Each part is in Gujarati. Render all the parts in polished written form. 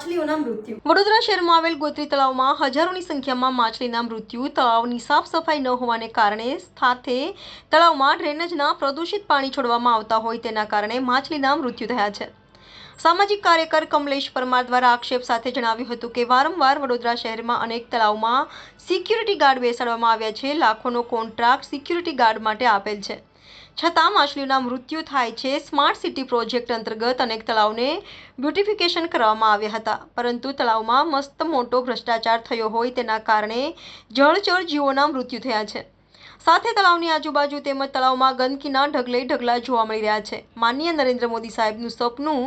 માછલીઓના મૃત્યુ। વડોદરા શહેરમાં આવેલ ગોત્રી તળાવમાં હજારોની સંખ્યામાં માછલીના મૃત્યુ। તળાવની સાફ સફાઈ ન હોવાને કારણે સાથે તળાવમાં ડ્રેનેજના પ્રદૂષિત પાણી છોડવામાં આવતા હોય તેના કારણે માછલીના મૃત્યુ થયા છે। સામાજિક કાર્યકર કમલેશ પરમાર દ્વારા આક્ષેપ સાથે જણાવ્યું હતું કે વારંવાર વડોદરા શહેરમાં અનેક તળાવમાં સિક્યુરિટી ગાર્ડ બેસાડવામાં આવ્યા છે। લાખોનો કોન્ટ્રાક્ટ સિક્યુરિટી ગાર્ડ માટે આપેલ છે, છતાં માછલીઓના મૃત્યુ થાય છે। સ્માર્ટ સિટી પ્રોજેક્ટ અંતર્ગત અનેક તળાવને બ્યુટિફિકેશન કરવામાં આવ્યા હતા, પરંતુ તળાવમાં મસ્ત મોટો ભ્રષ્ટાચાર થયો હોય તેના કારણે જળચર જીવોના મૃત્યુ થયા છે। સાથે તળાવની આજુબાજુ તેમજ તળાવમાં ગંદકીના ઢગલે ઢગલા જોવા મળી રહ્યા છે। માનનીય નરેન્દ્ર મોદી સાહેબનું સપનું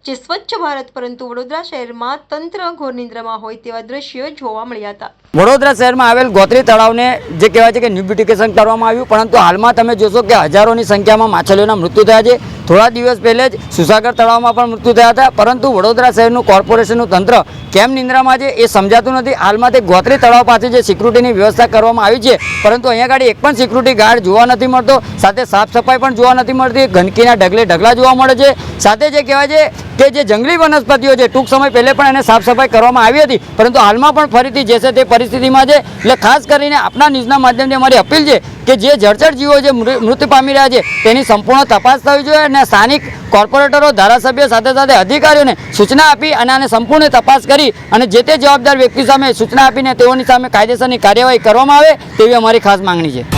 જે સ્વચ્છ ભારત, પરંતુ વડોદરા શહેરમાં તંત્ર ઘોર નિંદ્રામાં હોય તેવા દ્રશ્યો જોવા મળ્યા હતા। વડોદરા શહેરમાં આવેલ ગોત્રી તળાવને જે કહેવાય છે કે ન્યૂ બ્યુટિફિકેશન કરવામાં આવ્યું, પરંતુ હાલમાં તમે જોશો કે હજારોની સંખ્યામાં માછલીઓના મૃત્યુ થયા છે। થોડા દિવસ પહેલે જ સુસાગર તળાવમાં પણ મૃત્યુ થયા હતા, પરંતુ વડોદરા શહેરનું કોર્પોરેશનનું તંત્ર કેમ નિંદ્રામાં છે એ સમજાતું નથી। હાલમાં તે ગોત્રી તળાવ પાસે જે સિક્યુરિટીની વ્યવસ્થા કરવામાં આવી છે, પરંતુ અહીંયા આગળ એક પણ સિક્યુરિટી ગાર્ડ જોવા નથી મળતો, સાથે સાફ સફાઈ પણ જોવા નથી મળતી, ગંદકીના ઢગલે ઢગલા જોવા મળે છે। સાથે જે કહેવાય છે કે જે જંગલી વનસ્પતિઓ છે ટૂંક સમય પહેલે પણ એને સાફ સફાઈ કરવામાં આવી હતી, પરંતુ હાલમાં પણ ફરીથી જે છે તે પરિસ્થિતિમાં છે। એટલે ખાસ કરીને આપણા ન્યૂઝના માધ્યમથી અમારી અપીલ છે કે જે જળચર જીવો જે મૃત્યુ પામી રહ્યા છે તેની સંપૂર્ણ તપાસ થવી જોઈએ અને સ્થાનિક કોર્પોરેટરો, ધારાસભ્ય સાથે સાથે અધિકારીઓને સૂચના આપી અને આને સંપૂર્ણ તપાસ કરી અને જે તે જવાબદાર વ્યક્તિ સામે સૂચના આપીને તેઓની સામે કાયદેસરની કાર્યવાહી કરવામાં આવે તેવી અમારી ખાસ માંગણી છે।